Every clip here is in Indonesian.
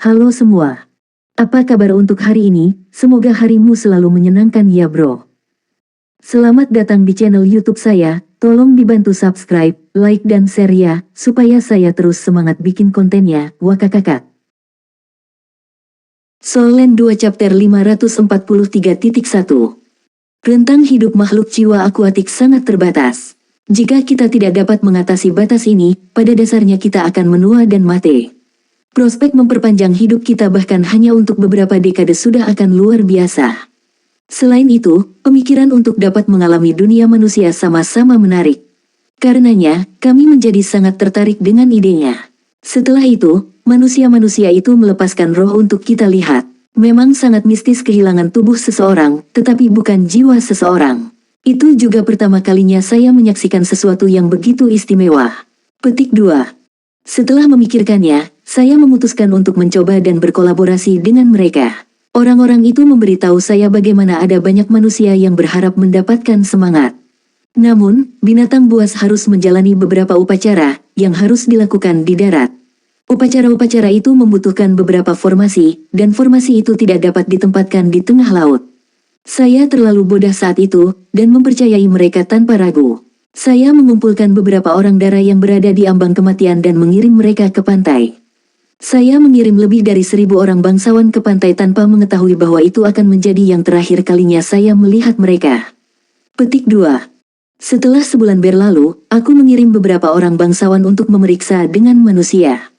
Halo semua. Apa kabar untuk hari ini? Semoga harimu selalu menyenangkan ya bro. Selamat datang di channel YouTube saya. Tolong dibantu subscribe, like dan share ya, supaya saya terus semangat bikin kontennya. Wakakakak. Soul Land 2 Chapter 543.1. Rentang hidup makhluk jiwa akuatik sangat terbatas. Jika kita tidak dapat mengatasi batas ini, pada dasarnya kita akan menua dan mati. Prospek memperpanjang hidup kita bahkan hanya untuk beberapa dekade sudah akan luar biasa. Selain itu, pemikiran untuk dapat mengalami dunia manusia sama-sama menarik. Karenanya, kami menjadi sangat tertarik dengan idenya. Setelah itu, manusia-manusia itu melepaskan roh untuk kita lihat. Memang sangat mistis kehilangan tubuh seseorang, tetapi bukan jiwa seseorang. Itu juga pertama kalinya saya menyaksikan sesuatu yang begitu istimewa. Petik 2. Setelah memikirkannya, saya memutuskan untuk mencoba dan berkolaborasi dengan mereka. Orang-orang itu memberitahu saya bagaimana ada banyak manusia yang berharap mendapatkan semangat. Namun, binatang buas harus menjalani beberapa upacara yang harus dilakukan di darat. Upacara-upacara itu membutuhkan beberapa formasi, dan formasi itu tidak dapat ditempatkan di tengah laut. Saya terlalu bodoh saat itu, dan mempercayai mereka tanpa ragu. Saya mengumpulkan beberapa orang dara yang berada di ambang kematian dan mengirim mereka ke pantai. Saya mengirim lebih dari 1.000 orang bangsawan ke pantai tanpa mengetahui bahwa itu akan menjadi yang terakhir kalinya saya melihat mereka. Petik 2. Setelah sebulan berlalu, aku mengirim beberapa orang bangsawan untuk memeriksa dengan manusia.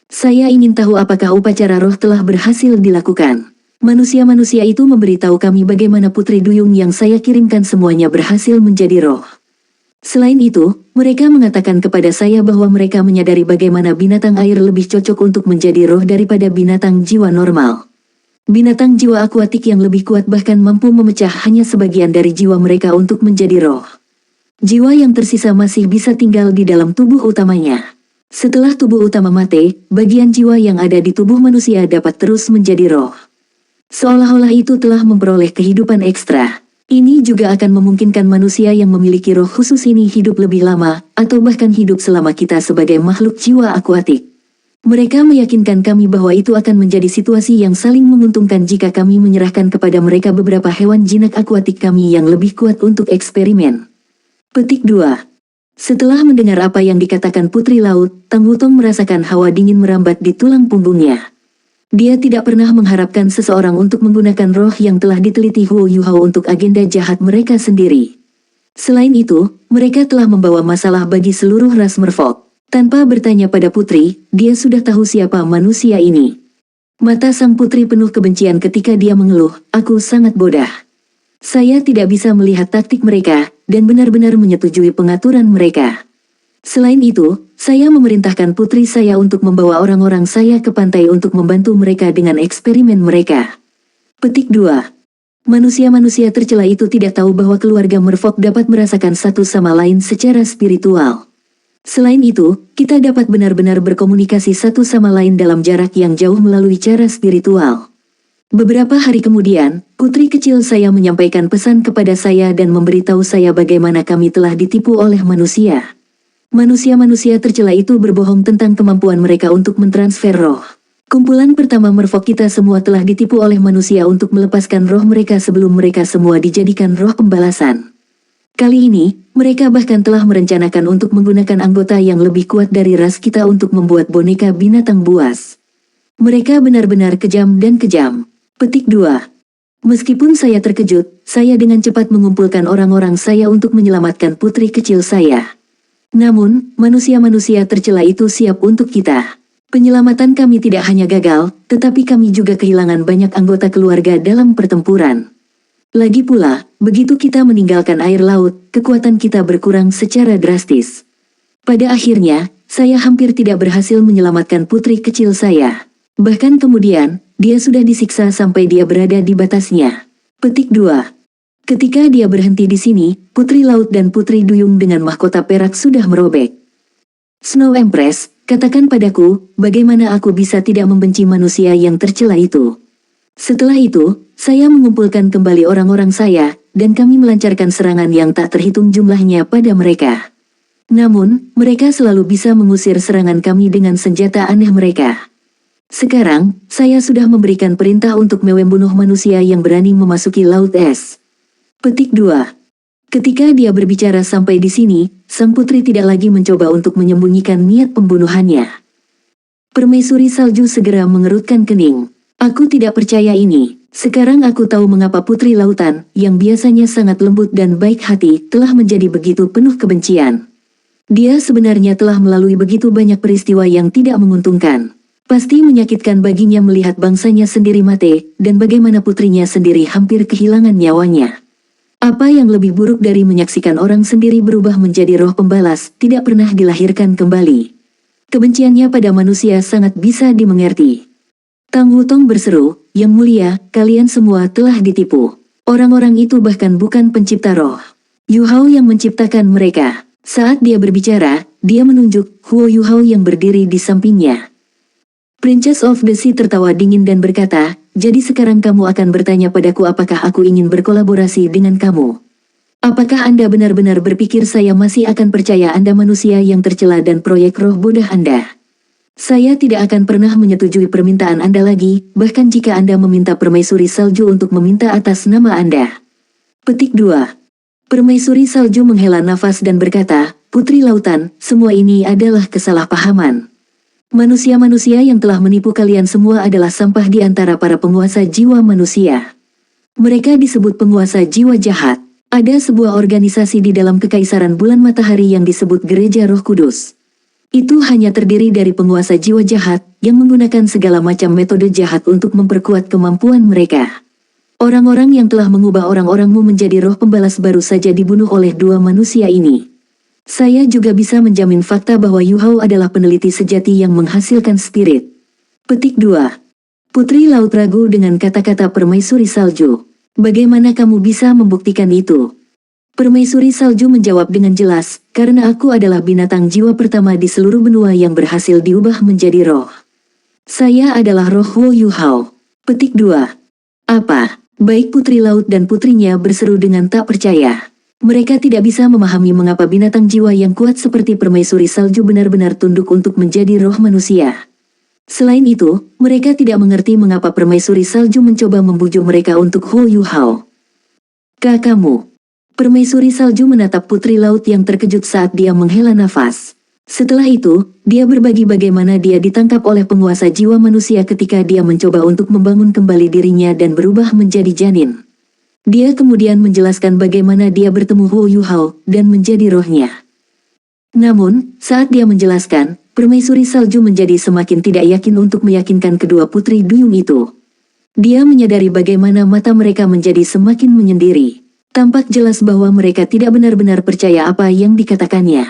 Saya ingin tahu apakah upacara roh telah berhasil dilakukan. Manusia-manusia itu memberitahu kami bagaimana Putri Duyung yang saya kirimkan semuanya berhasil menjadi roh. Selain itu, mereka mengatakan kepada saya bahwa mereka menyadari bagaimana binatang air lebih cocok untuk menjadi roh daripada binatang jiwa normal. Binatang jiwa akuatik yang lebih kuat bahkan mampu memecah hanya sebagian dari jiwa mereka untuk menjadi roh. Jiwa yang tersisa masih bisa tinggal di dalam tubuh utamanya. Setelah tubuh utama mati, bagian jiwa yang ada di tubuh manusia dapat terus menjadi roh. Seolah-olah itu telah memperoleh kehidupan ekstra. Ini juga akan memungkinkan manusia yang memiliki roh khusus ini hidup lebih lama, atau bahkan hidup selama kita sebagai makhluk jiwa akuatik. Mereka meyakinkan kami bahwa itu akan menjadi situasi yang saling menguntungkan jika kami menyerahkan kepada mereka beberapa hewan jinak akuatik kami yang lebih kuat untuk eksperimen. Petik 2. Setelah mendengar apa yang dikatakan Putri Laut, Tang Wutong merasakan hawa dingin merambat di tulang punggungnya. Dia tidak pernah mengharapkan seseorang untuk menggunakan roh yang telah diteliti Huo Yuhao untuk agenda jahat mereka sendiri. Selain itu, mereka telah membawa masalah bagi seluruh ras merfolk. Tanpa bertanya pada putri, dia sudah tahu siapa manusia ini. Mata sang putri penuh kebencian ketika dia mengeluh, "Aku sangat bodoh. Saya tidak bisa melihat taktik mereka, dan benar-benar menyetujui pengaturan mereka." Selain itu, saya memerintahkan putri saya untuk membawa orang-orang saya ke pantai untuk membantu mereka dengan eksperimen mereka. Petik 2. Manusia-manusia tercela itu tidak tahu bahwa keluarga merfolk dapat merasakan satu sama lain secara spiritual. Selain itu, kita dapat benar-benar berkomunikasi satu sama lain dalam jarak yang jauh melalui cara spiritual. Beberapa hari kemudian, putri kecil saya menyampaikan pesan kepada saya dan memberitahu saya bagaimana kami telah ditipu oleh manusia. Manusia-manusia tercela itu berbohong tentang kemampuan mereka untuk mentransfer roh. Kumpulan pertama merfolk kita semua telah ditipu oleh manusia untuk melepaskan roh mereka sebelum mereka semua dijadikan roh pembalasan. Kali ini, mereka bahkan telah merencanakan untuk menggunakan anggota yang lebih kuat dari ras kita untuk membuat boneka binatang buas. Mereka benar-benar kejam dan kejam. Petik 2. Meskipun saya terkejut, saya dengan cepat mengumpulkan orang-orang saya untuk menyelamatkan putri kecil saya. Namun, manusia-manusia tercela itu siap untuk kita. Penyelamatan kami tidak hanya gagal, tetapi kami juga kehilangan banyak anggota keluarga dalam pertempuran. Lagi pula, begitu kita meninggalkan air laut, kekuatan kita berkurang secara drastis. Pada akhirnya, saya hampir tidak berhasil menyelamatkan putri kecil saya. Bahkan kemudian, dia sudah disiksa sampai dia berada di batasnya. Petik 2. Ketika dia berhenti di sini, Putri Laut dan Putri Duyung dengan mahkota perak sudah merobek. Snow Empress, katakan padaku, bagaimana aku bisa tidak membenci manusia yang tercela itu. Setelah itu, saya mengumpulkan kembali orang-orang saya, dan kami melancarkan serangan yang tak terhitung jumlahnya pada mereka. Namun, mereka selalu bisa mengusir serangan kami dengan senjata aneh mereka. Sekarang, saya sudah memberikan perintah untuk membunuh manusia yang berani memasuki Laut Es. Petik 2. Ketika dia berbicara sampai di sini, sang putri tidak lagi mencoba untuk menyembunyikan niat pembunuhannya. Permaisuri salju segera mengerutkan kening. Aku tidak percaya ini. Sekarang aku tahu mengapa Putri Lautan, yang biasanya sangat lembut dan baik hati, telah menjadi begitu penuh kebencian. Dia sebenarnya telah melalui begitu banyak peristiwa yang tidak menguntungkan. Pasti menyakitkan baginya melihat bangsanya sendiri mati, dan bagaimana putrinya sendiri hampir kehilangan nyawanya. Apa yang lebih buruk dari menyaksikan orang sendiri berubah menjadi roh pembalas, tidak pernah dilahirkan kembali. Kebenciannya pada manusia sangat bisa dimengerti. Tang Wutong berseru, "Yang mulia, kalian semua telah ditipu. Orang-orang itu bahkan bukan pencipta roh. Yu Hao yang menciptakan mereka." Saat dia berbicara, dia menunjuk Huo Yu Hao yang berdiri di sampingnya. Princess of the Sea tertawa dingin dan berkata, "Jadi sekarang kamu akan bertanya padaku apakah aku ingin berkolaborasi dengan kamu? Apakah Anda benar-benar berpikir saya masih akan percaya Anda manusia yang tercela dan proyek roh bodoh Anda? Saya tidak akan pernah menyetujui permintaan Anda lagi, bahkan jika Anda meminta Permaisuri Salju untuk meminta atas nama Anda." Petik 2. Permaisuri Salju menghela nafas dan berkata, "Putri Lautan, semua ini adalah kesalahpahaman. Manusia-manusia yang telah menipu kalian semua adalah sampah di antara para penguasa jiwa manusia. Mereka disebut penguasa jiwa jahat. Ada sebuah organisasi di dalam Kekaisaran Bulan Matahari yang disebut Gereja Roh Kudus. Itu hanya terdiri dari penguasa jiwa jahat, yang menggunakan segala macam metode jahat untuk memperkuat kemampuan mereka. Orang-orang yang telah mengubah orang-orangmu menjadi roh pembalas baru saja dibunuh oleh dua manusia ini. Saya juga bisa menjamin fakta bahwa Yu Hao adalah peneliti sejati yang menghasilkan spirit." Petik 2. Putri Laut ragu dengan kata-kata Permaisuri Salju. "Bagaimana kamu bisa membuktikan itu?" Permaisuri Salju menjawab dengan jelas, "Karena aku adalah binatang jiwa pertama di seluruh benua yang berhasil diubah menjadi roh. Saya adalah roh Huo Yu Hao." Petik 2. "Apa?" Baik Putri Laut dan putrinya berseru dengan tak percaya. Mereka tidak bisa memahami mengapa binatang jiwa yang kuat seperti Permaisuri Salju benar-benar tunduk untuk menjadi roh manusia. Selain itu, mereka tidak mengerti mengapa Permaisuri Salju mencoba membujuk mereka untuk Huo Yu Hao. "Kakakmu." Permaisuri Salju menatap Putri Laut yang terkejut saat dia menghela nafas. Setelah itu, dia berbagi bagaimana dia ditangkap oleh penguasa jiwa manusia ketika dia mencoba untuk membangun kembali dirinya dan berubah menjadi janin. Dia kemudian menjelaskan bagaimana dia bertemu Huo Yu Hao dan menjadi rohnya. Namun, saat dia menjelaskan, Permaisuri Salju menjadi semakin tidak yakin untuk meyakinkan kedua putri duyung itu. Dia menyadari bagaimana mata mereka menjadi semakin menyendiri. Tampak jelas bahwa mereka tidak benar-benar percaya apa yang dikatakannya.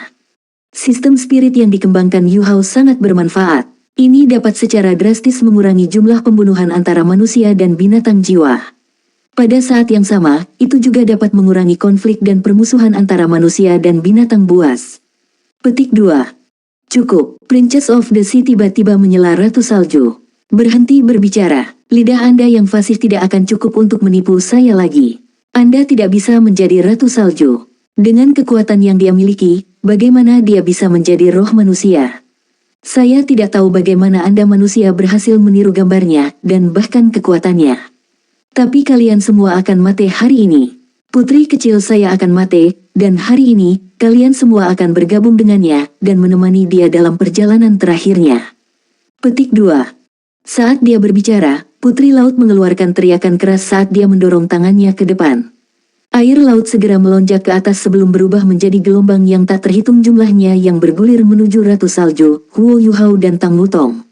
Sistem spirit yang dikembangkan Yu Hao sangat bermanfaat. Ini dapat secara drastis mengurangi jumlah pembunuhan antara manusia dan binatang jiwa. Pada saat yang sama, itu juga dapat mengurangi konflik dan permusuhan antara manusia dan binatang buas. Petik 2. "Cukup." Princess of the Sea tiba-tiba menyela Ratu Salju. "Berhenti berbicara. Lidah Anda yang fasih tidak akan cukup untuk menipu saya lagi. Anda tidak bisa menjadi Ratu Salju. Dengan kekuatan yang dia miliki, bagaimana dia bisa menjadi roh manusia? Saya tidak tahu bagaimana Anda manusia berhasil meniru gambarnya, dan bahkan kekuatannya. Tapi kalian semua akan mati hari ini. Putri kecil saya akan mati, dan hari ini, kalian semua akan bergabung dengannya, dan menemani dia dalam perjalanan terakhirnya." Petik 2. Saat dia berbicara, Putri Laut mengeluarkan teriakan keras saat dia mendorong tangannya ke depan. Air laut segera melonjak ke atas sebelum berubah menjadi gelombang yang tak terhitung jumlahnya yang bergulir menuju Ratu Salju, Huo Yu Hao dan Tang Wutong.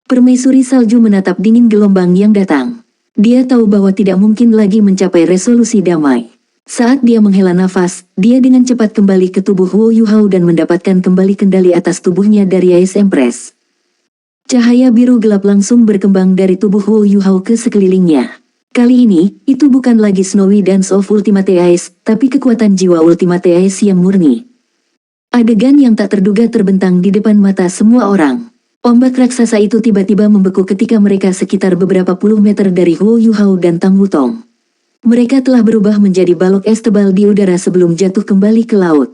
Permaisuri Salju menatap dingin gelombang yang datang. Dia tahu bahwa tidak mungkin lagi mencapai resolusi damai. Saat dia menghela nafas, dia dengan cepat kembali ke tubuh Huo Yu Hao dan mendapatkan kembali kendali atas tubuhnya dari Ice Empress. Cahaya biru gelap langsung berkembang dari tubuh Huo Yu Hao ke sekelilingnya. Kali ini, itu bukan lagi Snowy Dance of Ultimate Ice, tapi kekuatan jiwa Ultimate Ice yang murni. Adegan yang tak terduga terbentang di depan mata semua orang. Ombak raksasa itu tiba-tiba membeku ketika mereka sekitar beberapa puluh meter dari Huo Yu Hao dan Tang Wutong. Mereka telah berubah menjadi balok es tebal di udara sebelum jatuh kembali ke laut.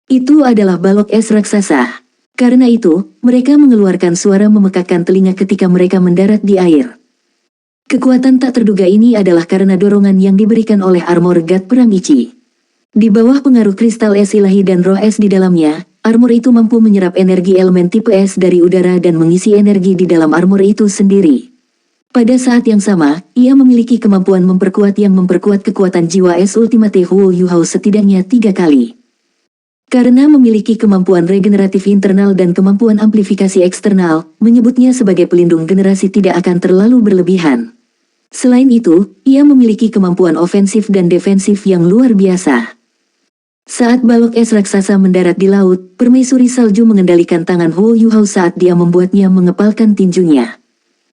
Itu adalah balok es raksasa. Karena itu, mereka mengeluarkan suara memekakkan telinga ketika mereka mendarat di air. Kekuatan tak terduga ini adalah karena dorongan yang diberikan oleh armor God Perang Ichi. Di bawah pengaruh kristal es ilahi dan roh es di dalamnya, armor itu mampu menyerap energi elemen tipe es dari udara dan mengisi energi di dalam armor itu sendiri. Pada saat yang sama, ia memiliki kemampuan memperkuat kekuatan jiwa es Ultimate Huo Yuhao setidaknya 3 kali. Karena memiliki kemampuan regeneratif internal dan kemampuan amplifikasi eksternal, menyebutnya sebagai pelindung generasi tidak akan terlalu berlebihan. Selain itu, ia memiliki kemampuan ofensif dan defensif yang luar biasa. Saat balok es raksasa mendarat di laut, permaisuri salju mengendalikan tangan Huo Yuhao saat dia membuatnya mengepalkan tinjunya.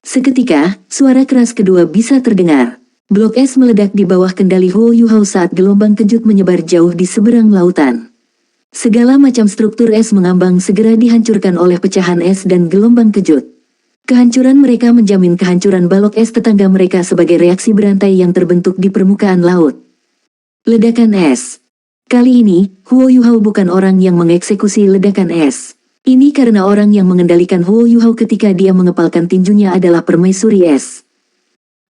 Seketika, suara keras kedua bisa terdengar. Blok es meledak di bawah kendali Huo Yuhao saat gelombang kejut menyebar jauh di seberang lautan. Segala macam struktur es mengambang segera dihancurkan oleh pecahan es dan gelombang kejut. Kehancuran mereka menjamin kehancuran balok es tetangga mereka sebagai reaksi berantai yang terbentuk di permukaan laut. Ledakan es. Kali ini, Huo Yuhao bukan orang yang mengeksekusi ledakan es. Ini karena orang yang mengendalikan Huo Yuhao ketika dia mengepalkan tinjunya adalah permaisuri es.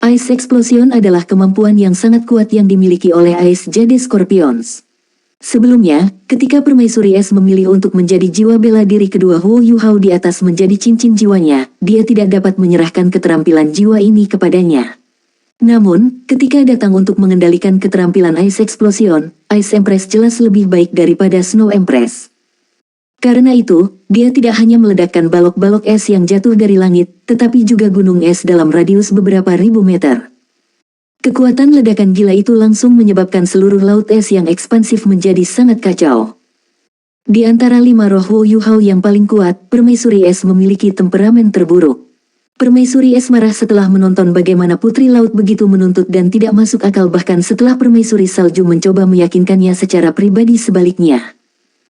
Ice Explosion adalah kemampuan yang sangat kuat yang dimiliki oleh Ice Jade Scorpions. Sebelumnya, ketika permaisuri es memilih untuk menjadi jiwa bela diri kedua Huo Yuhao di atas menjadi cincin jiwanya, dia tidak dapat menyerahkan keterampilan jiwa ini kepadanya. Namun, ketika datang untuk mengendalikan keterampilan Ice Explosion, Ice Empress jelas lebih baik daripada Snow Empress. Karena itu, dia tidak hanya meledakkan balok-balok es yang jatuh dari langit, tetapi juga gunung es dalam radius beberapa ribu meter. Kekuatan ledakan gila itu langsung menyebabkan seluruh laut es yang ekspansif menjadi sangat kacau. Di antara 5 roh Huo Yuhao yang paling kuat, permaisuri es memiliki temperamen terburuk. Permaisuri es marah setelah menonton bagaimana putri laut begitu menuntut dan tidak masuk akal bahkan setelah permaisuri salju mencoba meyakinkannya secara pribadi sebaliknya.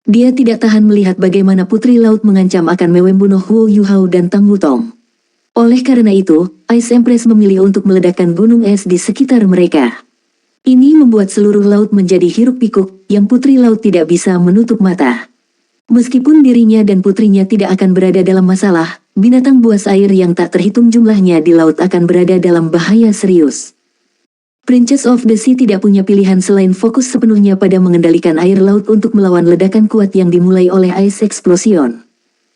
Dia tidak tahan melihat bagaimana putri laut mengancam akan membunuh Huo Yuhao dan Tang Wutong. Oleh karena itu, Ice Empress memilih untuk meledakkan gunung es di sekitar mereka. Ini membuat seluruh laut menjadi hiruk-pikuk, yang putri laut tidak bisa menutup mata. Meskipun dirinya dan putrinya tidak akan berada dalam masalah, binatang buas air yang tak terhitung jumlahnya di laut akan berada dalam bahaya serius. Princess of the Sea tidak punya pilihan selain fokus sepenuhnya pada mengendalikan air laut untuk melawan ledakan kuat yang dimulai oleh Ice Explosion.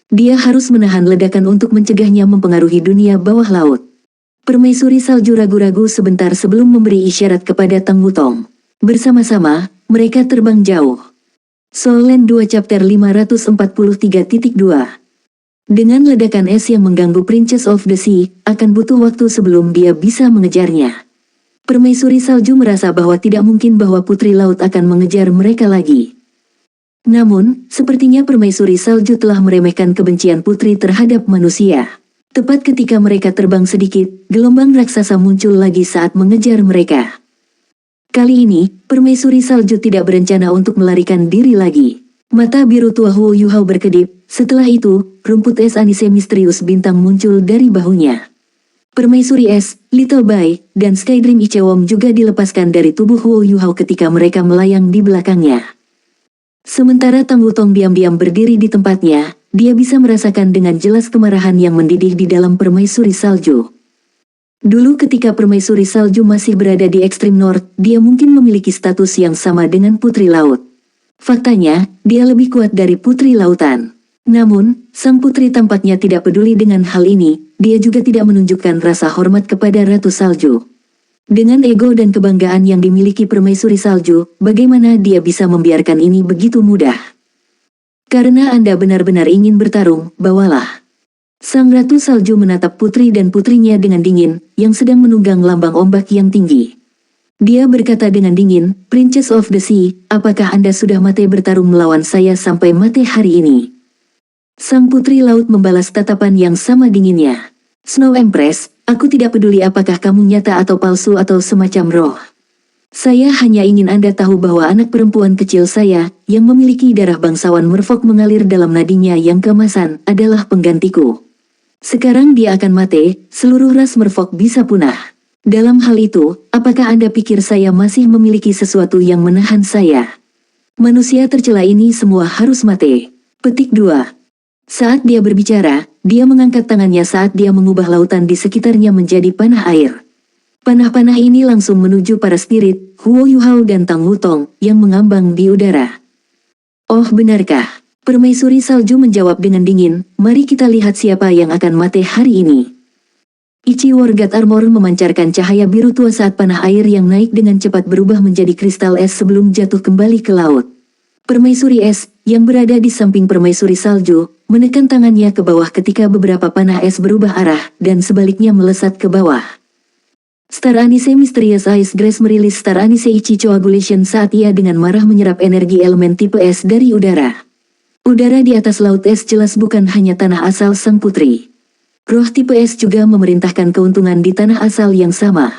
Dia harus menahan ledakan untuk mencegahnya mempengaruhi dunia bawah laut. Permaisuri salju ragu-ragu sebentar sebelum memberi isyarat kepada Tang Wutong. Bersama-sama, mereka terbang jauh. Soul Land 2 Chapter 543.2. Dengan ledakan es yang mengganggu Princess of the Sea, akan butuh waktu sebelum dia bisa mengejarnya. Permaisuri salju merasa bahwa tidak mungkin bahwa putri laut akan mengejar mereka lagi. Namun, sepertinya permaisuri salju telah meremehkan kebencian putri terhadap manusia. Tepat ketika mereka terbang sedikit, gelombang raksasa muncul lagi saat mengejar mereka. Kali ini, permaisuri salju tidak berencana untuk melarikan diri lagi. Mata biru tua Huo Yuhao berkedip, setelah itu, rumput es anise misterius bintang muncul dari bahunya. Permaisuri es, Little Bai, dan Skydream Ichewom juga dilepaskan dari tubuh Huo Yuhao ketika mereka melayang di belakangnya. Sementara Tang Wutong diam-diam berdiri di tempatnya, dia bisa merasakan dengan jelas kemarahan yang mendidih di dalam permaisuri salju. Dulu ketika permaisuri salju masih berada di ekstrim north, dia mungkin memiliki status yang sama dengan putri laut. Faktanya, dia lebih kuat dari putri lautan. Namun, sang putri tampaknya tidak peduli dengan hal ini, dia juga tidak menunjukkan rasa hormat kepada Ratu Salju. Dengan ego dan kebanggaan yang dimiliki permaisuri salju, bagaimana dia bisa membiarkan ini begitu mudah? Karena Anda benar-benar ingin bertarung, bawalah. Sang Ratu Salju menatap putri dan putrinya dengan dingin, yang sedang menunggang lambang ombak yang tinggi. Dia berkata dengan dingin, Princess of the Sea, apakah Anda sudah mati bertarung melawan saya sampai mati hari ini? Sang putri laut membalas tatapan yang sama dinginnya. Snow Empress, aku tidak peduli apakah kamu nyata atau palsu atau semacam roh. Saya hanya ingin Anda tahu bahwa anak perempuan kecil saya, yang memiliki darah bangsawan merfolk mengalir dalam nadinya yang keemasan, adalah penggantiku. Sekarang dia akan mati, seluruh ras merfolk bisa punah. Dalam hal itu, apakah Anda pikir saya masih memiliki sesuatu yang menahan saya? Manusia tercela ini semua harus mati. Petik 2. Saat dia berbicara, dia mengangkat tangannya saat dia mengubah lautan di sekitarnya menjadi panah air. Panah-panah ini langsung menuju para spirit, Huo Yuhao dan Tang Wutong, yang mengambang di udara. Oh benarkah? Permaisuri salju menjawab dengan dingin, mari kita lihat siapa yang akan mati hari ini. Ichiwar God Armor memancarkan cahaya biru tua saat panah air yang naik dengan cepat berubah menjadi kristal es sebelum jatuh kembali ke laut. Permaisuri es, yang berada di samping permaisuri salju, menekan tangannya ke bawah ketika beberapa panah es berubah arah, dan sebaliknya melesat ke bawah. Star Anise Mysterious Ice Grace merilis Star Anise Ichi Coagulation saat ia dengan marah menyerap energi elemen tipe es dari udara. Udara di atas laut es jelas bukan hanya tanah asal sang putri. Roh tipe es juga memerintahkan keuntungan di tanah asal yang sama.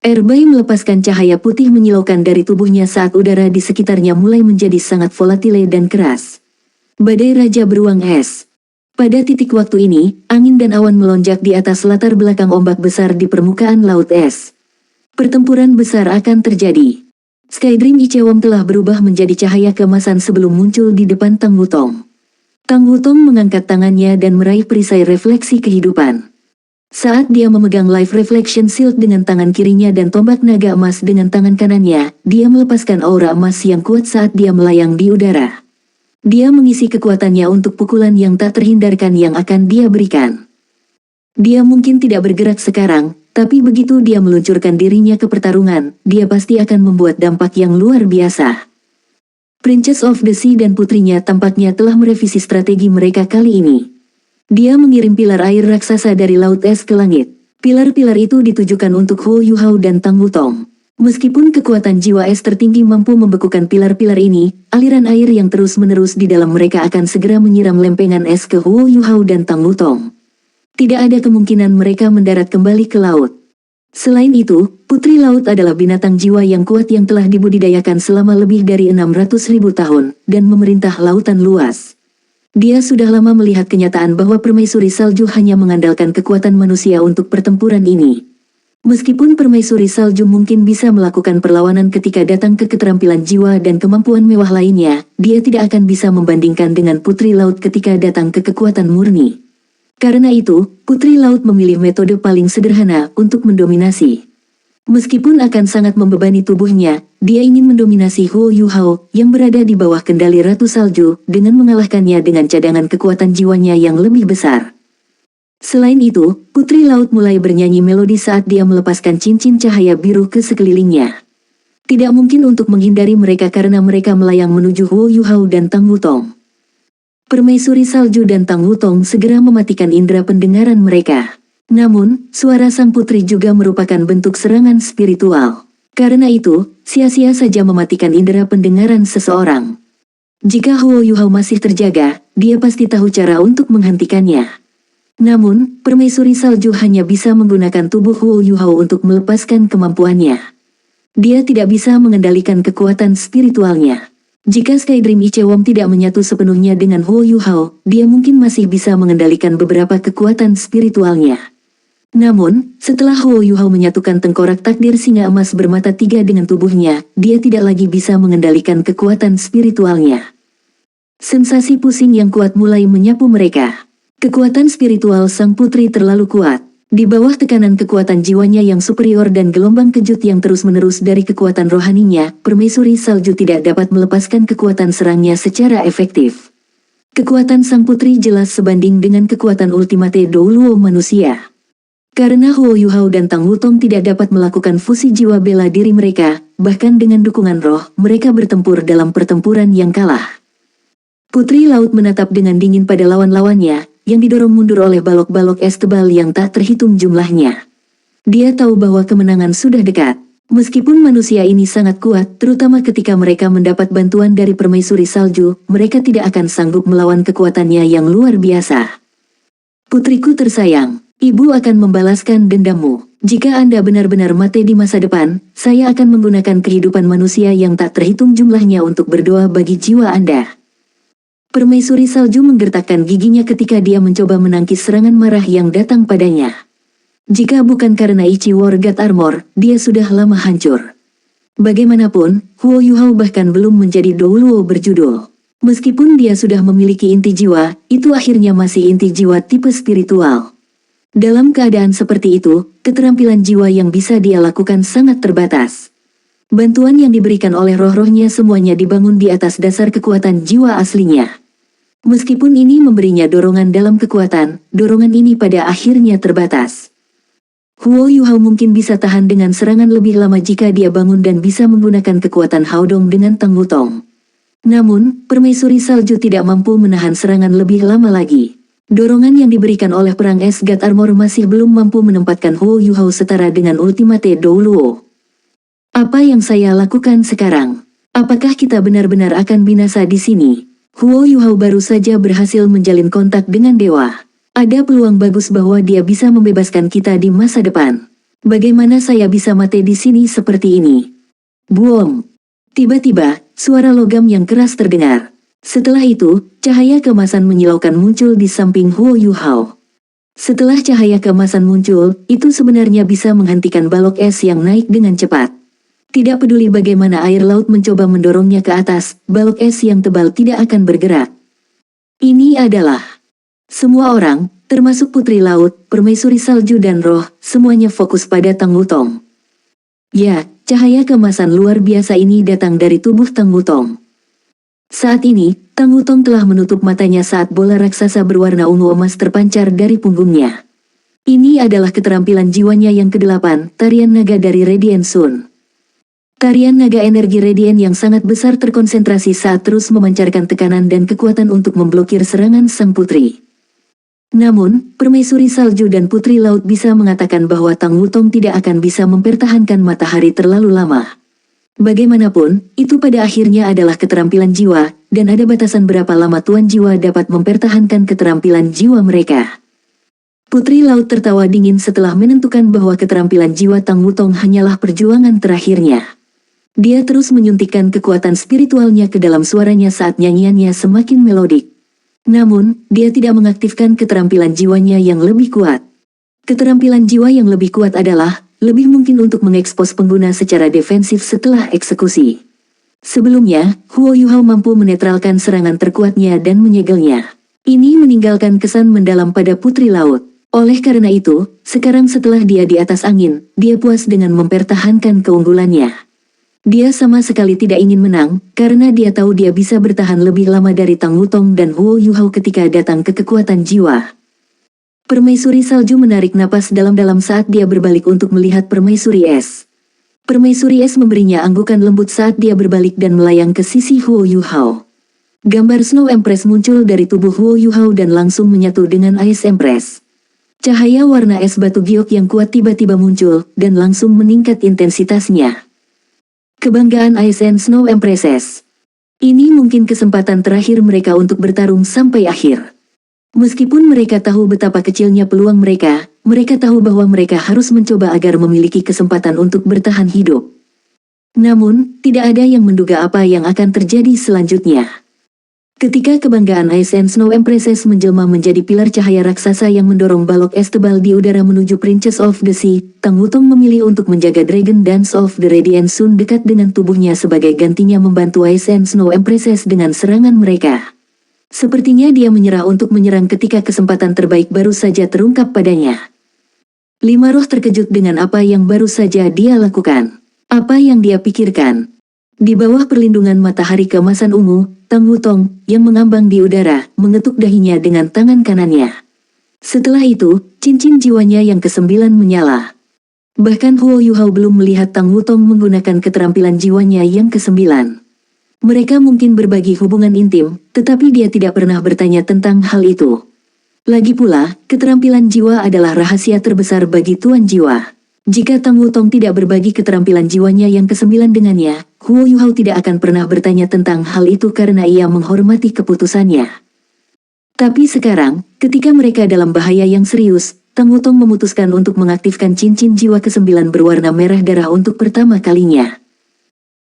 Airbai melepaskan cahaya putih menyilaukan dari tubuhnya saat udara di sekitarnya mulai menjadi sangat volatile dan keras. Badai Raja Beruang Es. Pada titik waktu ini, angin dan awan melonjak di atas latar belakang ombak besar di permukaan laut es. Pertempuran besar akan terjadi. Skydream Ichewam telah berubah menjadi cahaya keemasan sebelum muncul di depan Tang Wutong. Tang Wutong mengangkat tangannya dan meraih perisai refleksi kehidupan. Saat dia memegang Life Reflection Shield dengan tangan kirinya dan tombak naga emas dengan tangan kanannya, dia melepaskan aura emas yang kuat saat dia melayang di udara. Dia mengisi kekuatannya untuk pukulan yang tak terhindarkan yang akan dia berikan. Dia mungkin tidak bergerak sekarang, tapi begitu dia meluncurkan dirinya ke pertarungan, dia pasti akan membuat dampak yang luar biasa. Princess of the Sea dan putrinya tampaknya telah merevisi strategi mereka kali ini. Dia mengirim pilar air raksasa dari laut es ke langit. Pilar-pilar itu ditujukan untuk Huo Yuhao dan Tang Wutong. Meskipun kekuatan jiwa es tertinggi mampu membekukan pilar-pilar ini, aliran air yang terus-menerus di dalam mereka akan segera menyiram lempengan es ke Huo Yuhao dan Tang Wutong. Tidak ada kemungkinan mereka mendarat kembali ke laut. Selain itu, Putri Laut adalah binatang jiwa yang kuat yang telah dibudidayakan selama lebih dari 600.000 tahun, dan memerintah lautan luas. Dia sudah lama melihat kenyataan bahwa permaisuri salju hanya mengandalkan kekuatan manusia untuk pertempuran ini. Meskipun permaisuri salju mungkin bisa melakukan perlawanan ketika datang ke keterampilan jiwa dan kemampuan mewah lainnya, dia tidak akan bisa membandingkan dengan Putri Laut ketika datang ke kekuatan murni. Karena itu, Putri Laut memilih metode paling sederhana untuk mendominasi. Meskipun akan sangat membebani tubuhnya, dia ingin mendominasi Huo Yuhao yang berada di bawah kendali Ratu Salju dengan mengalahkannya dengan cadangan kekuatan jiwanya yang lebih besar. Selain itu, Putri Laut mulai bernyanyi melodi saat dia melepaskan cincin cahaya biru ke sekelilingnya. Tidak mungkin untuk menghindari mereka karena mereka melayang menuju Huo Yuhao dan Tang Wutong. Permaisuri Salju dan Tang Wutong segera mematikan indera pendengaran mereka. Namun, suara sang putri juga merupakan bentuk serangan spiritual. Karena itu, sia-sia saja mematikan indera pendengaran seseorang. Jika Huo Yuhao masih terjaga, dia pasti tahu cara untuk menghentikannya. Namun, Permaisuri Salju hanya bisa menggunakan tubuh Huo Yuhao untuk melepaskan kemampuannya. Dia tidak bisa mengendalikan kekuatan spiritualnya. Jika Skydream Ichewam tidak menyatu sepenuhnya dengan Huo Yuhao, dia mungkin masih bisa mengendalikan beberapa kekuatan spiritualnya. Namun, setelah Huo Yuhao menyatukan tengkorak takdir singa emas bermata tiga dengan tubuhnya, dia tidak lagi bisa mengendalikan kekuatan spiritualnya. Sensasi pusing yang kuat mulai menyapu mereka. Kekuatan spiritual sang putri terlalu kuat. Di bawah tekanan kekuatan jiwanya yang superior dan gelombang kejut yang terus-menerus dari kekuatan rohaninya, Permaisuri Salju tidak dapat melepaskan kekuatan serangnya secara efektif. Kekuatan sang putri jelas sebanding dengan kekuatan ultimate Douluo manusia. Karena Huo Yuhao dan Tang Wutong tidak dapat melakukan fusi jiwa bela diri mereka, bahkan dengan dukungan roh, mereka bertempur dalam pertempuran yang kalah. Putri Laut menatap dengan dingin pada lawan-lawannya, yang didorong mundur oleh balok-balok es tebal yang tak terhitung jumlahnya. Dia tahu bahwa kemenangan sudah dekat. Meskipun manusia ini sangat kuat, terutama ketika mereka mendapat bantuan dari Permaisuri Salju, mereka tidak akan sanggup melawan kekuatannya yang luar biasa. Putriku tersayang, ibu akan membalaskan dendammu. Jika Anda benar-benar mati di masa depan, saya akan menggunakan kehidupan manusia yang tak terhitung jumlahnya untuk berdoa bagi jiwa Anda. Permaisuri Salju menggertakkan giginya ketika dia mencoba menangkis serangan marah yang datang padanya. Jika bukan karena Ichiwar God Armor, dia sudah lama hancur. Bagaimanapun, Huo Yuhao bahkan belum menjadi Douluo berjudul. Meskipun dia sudah memiliki inti jiwa, itu akhirnya masih inti jiwa tipe spiritual. Dalam keadaan seperti itu, keterampilan jiwa yang bisa dia lakukan sangat terbatas. Bantuan yang diberikan oleh roh-rohnya semuanya dibangun di atas dasar kekuatan jiwa aslinya. Meskipun ini memberinya dorongan dalam kekuatan, dorongan ini pada akhirnya terbatas. Huo Yuhao mungkin bisa tahan dengan serangan lebih lama jika dia bangun dan bisa menggunakan kekuatan Haodong dengan Tang Wutong. Namun, permaisuri salju tidak mampu menahan serangan lebih lama lagi. Dorongan yang diberikan oleh perang es God Armor masih belum mampu menempatkan Huo Yuhao setara dengan Ultimate Douluo. Apa yang saya lakukan sekarang? Apakah kita benar-benar akan binasa di sini? Huo Yuhao baru saja berhasil menjalin kontak dengan dewa. Ada peluang bagus bahwa dia bisa membebaskan kita di masa depan. Bagaimana saya bisa mati di sini seperti ini? Buom! Tiba-tiba, suara logam yang keras terdengar. Setelah itu, cahaya keemasan menyilaukan muncul di samping Huo Yuhao. Setelah cahaya keemasan muncul, itu sebenarnya bisa menghentikan balok es yang naik dengan cepat. Tidak peduli bagaimana air laut mencoba mendorongnya ke atas, balok es yang tebal tidak akan bergerak. Ini adalah semua orang, termasuk Putri Laut, Permaisuri Salju dan Roh, semuanya fokus pada Tang Wutong. Ya, cahaya keemasan luar biasa ini datang dari tubuh Tang Wutong. Saat ini, Tang Wutong telah menutup matanya saat bola raksasa berwarna ungu emas terpancar dari punggungnya. Ini adalah keterampilan jiwanya yang ke-8, tarian naga dari Radiant Sun. Tarian naga energi Radiant yang sangat besar terkonsentrasi saat terus memancarkan tekanan dan kekuatan untuk memblokir serangan sang putri. Namun, Permaisuri Salju dan Putri Laut bisa mengatakan bahwa Tang Wutong tidak akan bisa mempertahankan matahari terlalu lama. Bagaimanapun, itu pada akhirnya adalah keterampilan jiwa, dan ada batasan berapa lama Tuan Jiwa dapat mempertahankan keterampilan jiwa mereka. Putri Laut tertawa dingin setelah menentukan bahwa keterampilan jiwa Tang Wutong hanyalah perjuangan terakhirnya. Dia terus menyuntikkan kekuatan spiritualnya ke dalam suaranya saat nyanyiannya semakin melodik. Namun, dia tidak mengaktifkan keterampilan jiwanya yang lebih kuat. Keterampilan jiwa yang lebih kuat adalah, lebih mungkin untuk mengekspos pengguna secara defensif setelah eksekusi. Sebelumnya, Huo Yuhao mampu menetralkan serangan terkuatnya dan menyegelnya. Ini meninggalkan kesan mendalam pada Putri Laut. Oleh karena itu, sekarang setelah dia di atas angin, dia puas dengan mempertahankan keunggulannya. Dia sama sekali tidak ingin menang, karena dia tahu dia bisa bertahan lebih lama dari Tang Wutong dan Huo Yuhao ketika datang ke kekuatan jiwa. Permaisuri Salju menarik napas dalam-dalam saat dia berbalik untuk melihat Permaisuri Es. Permaisuri Es memberinya anggukan lembut saat dia berbalik dan melayang ke sisi Huo Yuhao. Gambar Snow Empress muncul dari tubuh Huo Yuhao dan langsung menyatu dengan Ice Empress. Cahaya warna es batu giok yang kuat tiba-tiba muncul, dan langsung meningkat intensitasnya. Kebanggaan Ice and Snow Empresses. Ini mungkin kesempatan terakhir mereka untuk bertarung sampai akhir. Meskipun mereka tahu betapa kecilnya peluang mereka, mereka tahu bahwa mereka harus mencoba agar memiliki kesempatan untuk bertahan hidup. Namun, tidak ada yang menduga apa yang akan terjadi selanjutnya. Ketika kebanggaan Ice and Snow Empresses menjelma menjadi pilar cahaya raksasa yang mendorong balok es tebal di udara menuju Princess of the Sea, Tang Wutong memilih untuk menjaga Dragon Dance of the Radiant Sun dekat dengan tubuhnya sebagai gantinya membantu Ice and Snow Empresses dengan serangan mereka. Sepertinya dia menyerah untuk menyerang ketika kesempatan terbaik baru saja terungkap padanya. Lima roh terkejut dengan apa yang baru saja dia lakukan. Apa yang dia pikirkan? Di bawah perlindungan matahari keemasan ungu, Tang Wutong, yang mengambang di udara, mengetuk dahinya dengan tangan kanannya. Setelah itu, cincin jiwanya yang ke-9 menyala. Bahkan Huo Yuhao belum melihat Tang Wutong menggunakan keterampilan jiwanya yang ke-9. Mereka mungkin berbagi hubungan intim, tetapi dia tidak pernah bertanya tentang hal itu. Lagi pula, keterampilan jiwa adalah rahasia terbesar bagi Tuan Jiwa. Jika Tang Wutong tidak berbagi keterampilan jiwanya yang ke-9 dengannya, Huo Yuhao tidak akan pernah bertanya tentang hal itu karena ia menghormati keputusannya. Tapi sekarang, ketika mereka dalam bahaya yang serius, Tang Wutong memutuskan untuk mengaktifkan cincin jiwa ke-9 berwarna merah darah untuk pertama kalinya.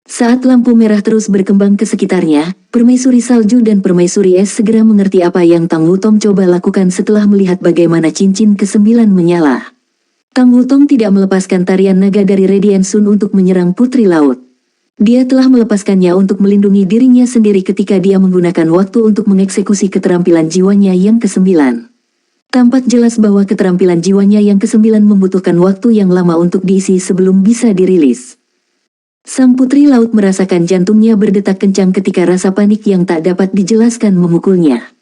Saat lampu merah terus berkembang ke sekitarnya, Permaisuri Salju dan Permaisuri Es segera mengerti apa yang Tang Wutong coba lakukan setelah melihat bagaimana cincin ke-9 menyala. Tang Wutong tidak melepaskan tarian naga dari Radiant Sun untuk menyerang Putri Laut. Dia telah melepaskannya untuk melindungi dirinya sendiri ketika dia menggunakan waktu untuk mengeksekusi keterampilan jiwanya yang ke-9. Tampak jelas bahwa keterampilan jiwanya yang ke-9 membutuhkan waktu yang lama untuk diisi sebelum bisa dirilis. Sang putri laut merasakan jantungnya berdetak kencang ketika rasa panik yang tak dapat dijelaskan memukulnya.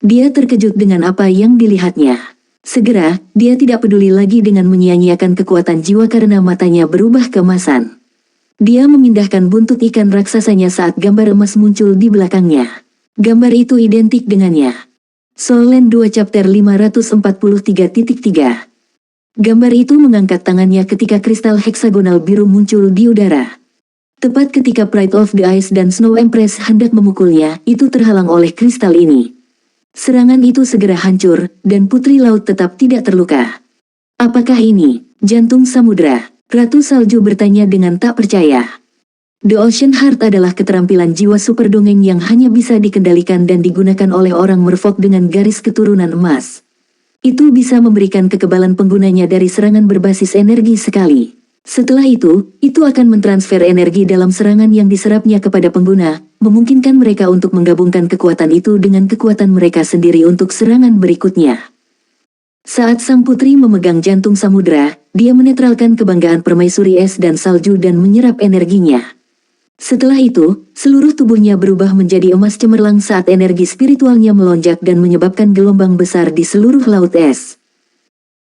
Dia terkejut dengan apa yang dilihatnya. Segera, dia tidak peduli lagi dengan menyia-nyiakan kekuatan jiwa karena matanya berubah keemasan. Dia memindahkan buntut ikan raksasanya saat gambar emas muncul di belakangnya. Gambar itu identik dengannya. Soul Land 2 Chapter 543.3. Gambar itu mengangkat tangannya ketika kristal heksagonal biru muncul di udara. Tepat ketika Pride of the Ice dan Snow Empress hendak memukulnya, itu terhalang oleh kristal ini. Serangan itu segera hancur, dan Putri Laut tetap tidak terluka. Apakah ini jantung samudra? Ratu Salju bertanya dengan tak percaya. The Ocean Heart adalah keterampilan jiwa super dongeng yang hanya bisa dikendalikan dan digunakan oleh orang merfolk dengan garis keturunan emas. Itu bisa memberikan kekebalan penggunanya dari serangan berbasis energi sekali. Setelah itu akan mentransfer energi dalam serangan yang diserapnya kepada pengguna, memungkinkan mereka untuk menggabungkan kekuatan itu dengan kekuatan mereka sendiri untuk serangan berikutnya. Saat sang putri memegang jantung samudra, dia menetralkan kebanggaan permaisuri es dan salju dan menyerap energinya. Setelah itu, seluruh tubuhnya berubah menjadi emas cemerlang saat energi spiritualnya melonjak dan menyebabkan gelombang besar di seluruh laut es.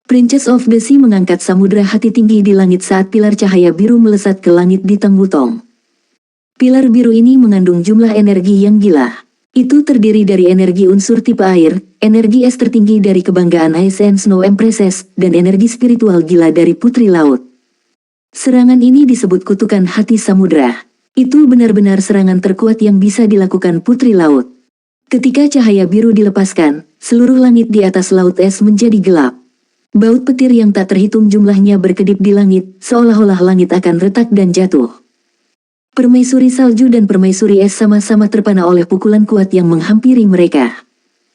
Princess of the Sea mengangkat samudra hati tinggi di langit saat pilar cahaya biru melesat ke langit di Tang Wutong. Pilar biru ini mengandung jumlah energi yang gila. Itu terdiri dari energi unsur tipe air, energi es tertinggi dari kebanggaan Ice and Snow Empresses, dan energi spiritual gila dari Putri Laut. Serangan ini disebut kutukan hati samudra. Itu benar-benar serangan terkuat yang bisa dilakukan Putri Laut. Ketika cahaya biru dilepaskan, seluruh langit di atas laut es menjadi gelap. Baut petir yang tak terhitung jumlahnya berkedip di langit, seolah-olah langit akan retak dan jatuh. Permaisuri salju dan permaisuri es sama-sama terpana oleh pukulan kuat yang menghampiri mereka.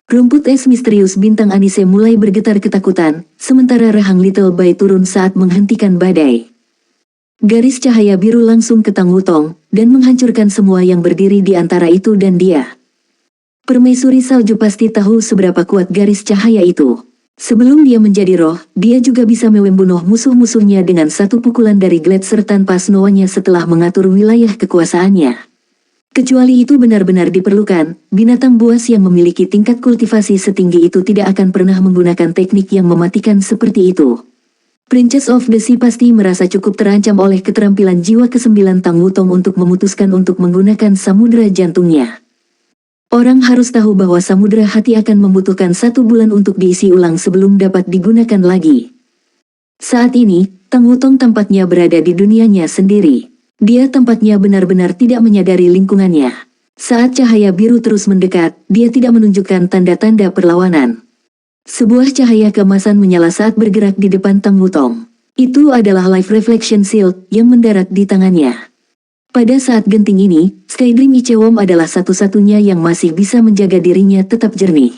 Rumput es misterius bintang Anise mulai bergetar ketakutan, sementara rahang Little Bay turun saat menghentikan badai. Garis cahaya biru langsung ke Tang Wutong, dan menghancurkan semua yang berdiri di antara itu dan dia. Permaisuri salju pasti tahu seberapa kuat garis cahaya itu. Sebelum dia menjadi roh, dia juga bisa membunuh musuh-musuhnya dengan satu pukulan dari gletser tanpa snowanya setelah mengatur wilayah kekuasaannya. Kecuali itu benar-benar diperlukan, binatang buas yang memiliki tingkat kultivasi setinggi itu tidak akan pernah menggunakan teknik yang mematikan seperti itu. Princess of the Sea pasti merasa cukup terancam oleh keterampilan jiwa ke-9 Tang Wutong untuk memutuskan untuk menggunakan samudra jantungnya. Orang harus tahu bahwa samudra hati akan membutuhkan 1 bulan untuk diisi ulang sebelum dapat digunakan lagi. Saat ini, Tang Wutong tampaknya berada di dunianya sendiri. Dia tampaknya benar-benar tidak menyadari lingkungannya. Saat cahaya biru terus mendekat, dia tidak menunjukkan tanda-tanda perlawanan. Sebuah cahaya keemasan menyala saat bergerak di depan Tang Wutong. Itu adalah Life Reflection Shield yang mendarat di tangannya. Pada saat genting ini, Skydream Ichewom adalah satu-satunya yang masih bisa menjaga dirinya tetap jernih.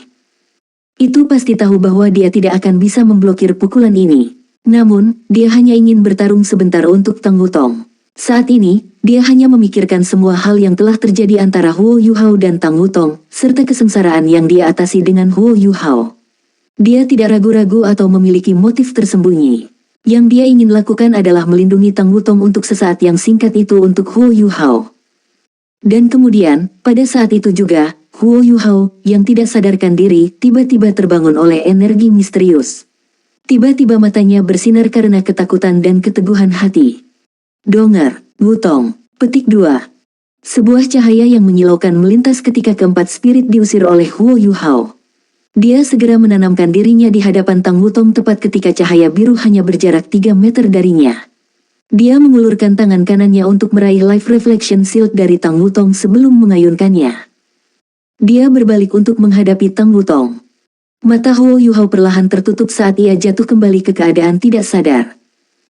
Itu pasti tahu bahwa dia tidak akan bisa memblokir pukulan ini. Namun, dia hanya ingin bertarung sebentar untuk Tang Wutong. Saat ini, dia hanya memikirkan semua hal yang telah terjadi antara Huo Yuhao dan Tang Wutong, serta kesengsaraan yang dia atasi dengan Huo Yuhao. Dia tidak ragu-ragu atau memiliki motif tersembunyi. Yang dia ingin lakukan adalah melindungi Tang Wutong untuk sesaat yang singkat itu untuk Huo Yuhao. Dan kemudian, pada saat itu juga, Huo Yuhao, yang tidak sadarkan diri, tiba-tiba terbangun oleh energi misterius. Tiba-tiba matanya bersinar karena ketakutan dan keteguhan hati. Donger, Wutong, petik 2. Sebuah cahaya yang menyilaukan melintas ketika keempat spirit diusir oleh Huo Yuhao. Dia segera menanamkan dirinya di hadapan Tang Wutong tepat ketika cahaya biru hanya berjarak 3 meter darinya. Dia mengulurkan tangan kanannya untuk meraih Life Reflection Shield dari Tang Wutong sebelum mengayunkannya. Dia berbalik untuk menghadapi Tang Wutong. Mata Huo Yuhao perlahan tertutup saat ia jatuh kembali ke keadaan tidak sadar.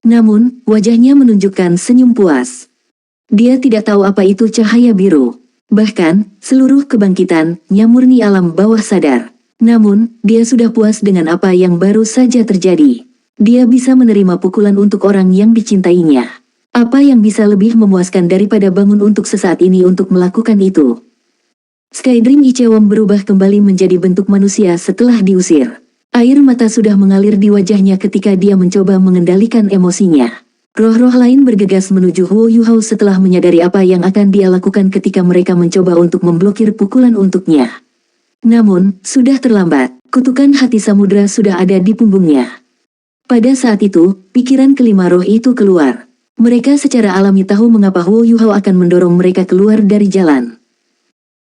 Namun, wajahnya menunjukkan senyum puas. Dia tidak tahu apa itu cahaya biru. Bahkan, seluruh kebangkitan-nya murni alam bawah sadar. Namun, dia sudah puas dengan apa yang baru saja terjadi. Dia bisa menerima pukulan untuk orang yang dicintainya. Apa yang bisa lebih memuaskan daripada bangun untuk sesaat ini untuk melakukan itu? Skydream Ichewon berubah kembali menjadi bentuk manusia setelah diusir. Air mata sudah mengalir di wajahnya ketika dia mencoba mengendalikan emosinya. Roh-roh lain bergegas menuju Huo Yuhao setelah menyadari apa yang akan dia lakukan ketika mereka mencoba untuk memblokir pukulan untuknya. Namun, sudah terlambat. Kutukan hati samudera sudah ada di punggungnya. Pada saat itu, pikiran kelima roh itu keluar. Mereka secara alami tahu mengapa Huo Yuhao akan mendorong mereka keluar dari jalan.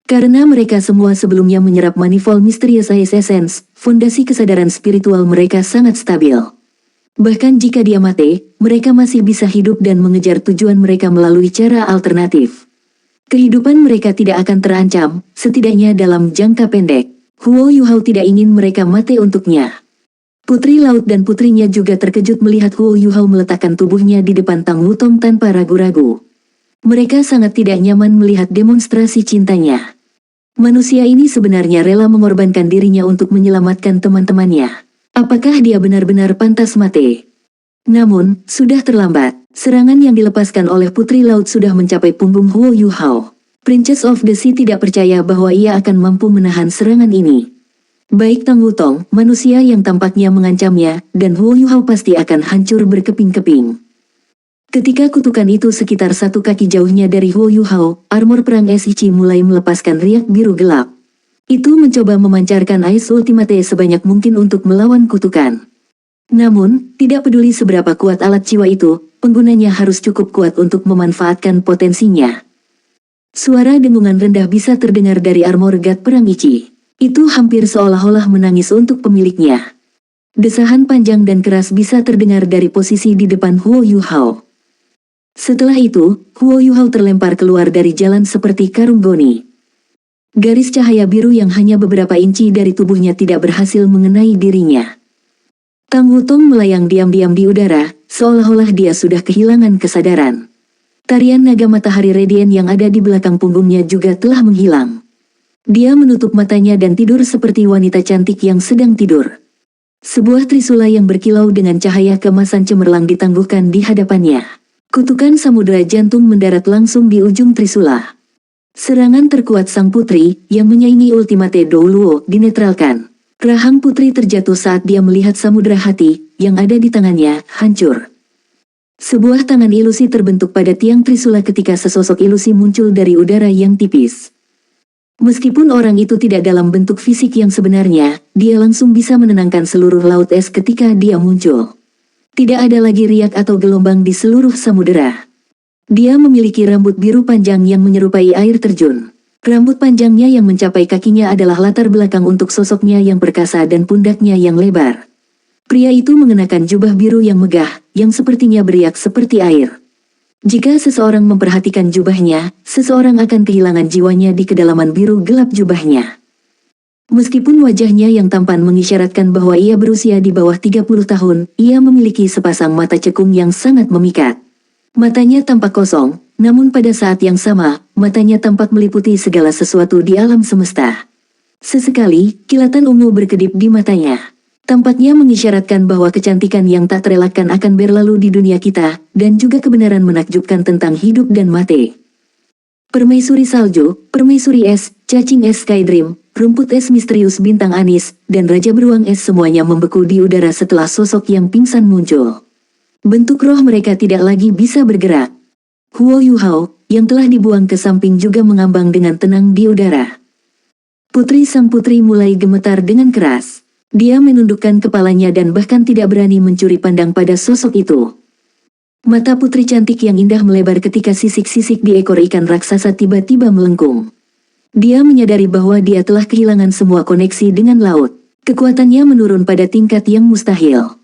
Karena mereka semua sebelumnya menyerap Manifold Mysterious Ice Essence, fondasi kesadaran spiritual mereka sangat stabil. Bahkan jika dia mati, mereka masih bisa hidup dan mengejar tujuan mereka melalui cara alternatif. Kehidupan mereka tidak akan terancam, setidaknya dalam jangka pendek. Huo Yuhao tidak ingin mereka mati untuknya. Putri Laut dan putrinya juga terkejut melihat Huo Yuhao meletakkan tubuhnya di depan Tang Wutong tanpa ragu-ragu. Mereka sangat tidak nyaman melihat demonstrasi cintanya. Manusia ini sebenarnya rela mengorbankan dirinya untuk menyelamatkan teman-temannya. Apakah dia benar-benar pantas mati? Namun, sudah terlambat. Serangan yang dilepaskan oleh Putri Laut sudah mencapai punggung Huo Yuhao. Princess of the Sea tidak percaya bahwa ia akan mampu menahan serangan ini. Baik Tang Wutong, manusia yang tampaknya mengancamnya, dan Huo Yuhao pasti akan hancur berkeping-keping. Ketika kutukan itu sekitar 1 kaki jauhnya dari Huo Yuhao, armor perang Shichi mulai melepaskan riak biru gelap. Itu mencoba memancarkan Ice Ultimate sebanyak mungkin untuk melawan kutukan. Namun, tidak peduli seberapa kuat alat jiwa itu, penggunanya harus cukup kuat untuk memanfaatkan potensinya. Suara dengungan rendah bisa terdengar dari armor God perang Ichi. Itu hampir seolah-olah menangis untuk pemiliknya. Desahan panjang dan keras bisa terdengar dari posisi di depan Huo Yuhao. Setelah itu, Huo Yuhao terlempar keluar dari jalan seperti karung goni. Garis cahaya biru yang hanya beberapa inci dari tubuhnya tidak berhasil mengenai dirinya. Tang Wutong melayang diam-diam di udara, seolah-olah dia sudah kehilangan kesadaran. Tarian naga matahari radian yang ada di belakang punggungnya juga telah menghilang. Dia menutup matanya dan tidur seperti wanita cantik yang sedang tidur. Sebuah trisula yang berkilau dengan cahaya kemasan cemerlang ditangguhkan di hadapannya. Kutukan samudera jantung mendarat langsung di ujung trisula. Serangan terkuat sang putri, yang menyaingi Ultimate Douluo, dinetralkan. Rahang putri terjatuh saat dia melihat samudera hati, yang ada di tangannya, hancur. Sebuah tangan ilusi terbentuk pada tiang trisula ketika sesosok ilusi muncul dari udara yang tipis. Meskipun orang itu tidak dalam bentuk fisik yang sebenarnya, dia langsung bisa menenangkan seluruh laut es ketika dia muncul. Tidak ada lagi riak atau gelombang di seluruh samudera. Dia memiliki rambut biru panjang yang menyerupai air terjun. Rambut panjangnya yang mencapai kakinya adalah latar belakang untuk sosoknya yang perkasa dan pundaknya yang lebar. Pria itu mengenakan jubah biru yang megah, yang sepertinya beriak seperti air. Jika seseorang memperhatikan jubahnya, seseorang akan kehilangan jiwanya di kedalaman biru gelap jubahnya. Meskipun wajahnya yang tampan mengisyaratkan bahwa ia berusia di bawah 30 tahun, ia memiliki sepasang mata cekung yang sangat memikat. Matanya tampak kosong, namun pada saat yang sama, matanya tampak meliputi segala sesuatu di alam semesta. Sesekali, kilatan ungu berkedip di matanya. Tampaknya mengisyaratkan bahwa kecantikan yang tak terelakkan akan berlalu di dunia kita, dan juga kebenaran menakjubkan tentang hidup dan mati. Permaisuri salju, permaisuri es, cacing es Skydream, rumput es misterius bintang anis, dan raja beruang es semuanya membeku di udara setelah sosok yang pingsan muncul. Bentuk roh mereka tidak lagi bisa bergerak. Huo Yuhao, yang telah dibuang ke samping juga mengambang dengan tenang di udara. Putri sang putri mulai gemetar dengan keras. Dia menundukkan kepalanya dan bahkan tidak berani mencuri pandang pada sosok itu. Mata putri cantik yang indah melebar ketika sisik-sisik di ekor ikan raksasa tiba-tiba melengkung. Dia menyadari bahwa dia telah kehilangan semua koneksi dengan laut. Kekuatannya menurun pada tingkat yang mustahil.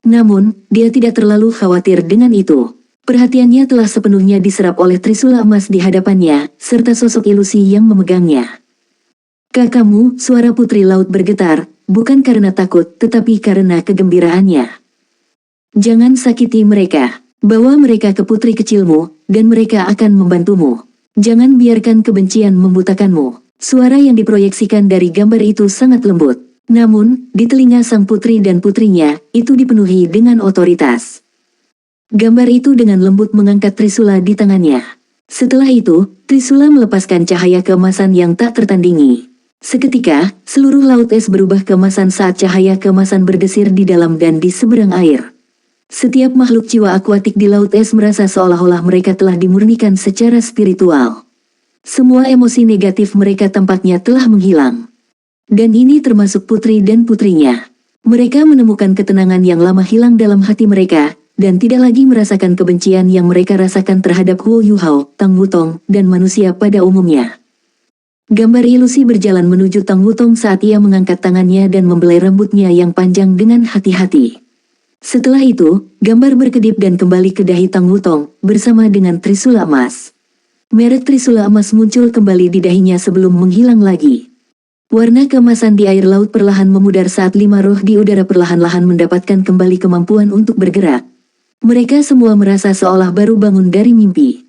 Namun, dia tidak terlalu khawatir dengan itu. Perhatiannya telah sepenuhnya diserap oleh trisula emas di hadapannya, serta sosok ilusi yang memegangnya. Kakakmu, suara putri laut bergetar, bukan karena takut, tetapi karena kegembiraannya. Jangan sakiti mereka. Bawa mereka ke putri kecilmu, dan mereka akan membantumu. Jangan biarkan kebencian membutakanmu. Suara yang diproyeksikan dari gambar itu sangat lembut. Namun, di telinga sang putri dan putrinya, itu dipenuhi dengan otoritas. Gambar itu dengan lembut mengangkat Trisula di tangannya. Setelah itu, Trisula melepaskan cahaya keemasan yang tak tertandingi. Seketika, seluruh laut es berubah keemasan saat cahaya keemasan bergesir di dalam dan di seberang air. Setiap makhluk jiwa akuatik di laut es merasa seolah-olah mereka telah dimurnikan secara spiritual. Semua emosi negatif mereka tampaknya telah menghilang. Dan ini termasuk putri dan putrinya. Mereka menemukan ketenangan yang lama hilang dalam hati mereka, dan tidak lagi merasakan kebencian yang mereka rasakan terhadap Huo Yuhao, Tang Wutong, dan manusia pada umumnya. Gambar ilusi berjalan menuju Tang Wutong saat ia mengangkat tangannya dan membelai rambutnya yang panjang dengan hati-hati. Setelah itu, gambar berkedip dan kembali ke dahi Tang Wutong, bersama dengan Trisula emas. Merek Trisula emas muncul kembali di dahinya sebelum menghilang lagi. Warna keemasan di air laut perlahan memudar saat 5 roh di udara perlahan-lahan mendapatkan kembali kemampuan untuk bergerak. Mereka semua merasa seolah baru bangun dari mimpi.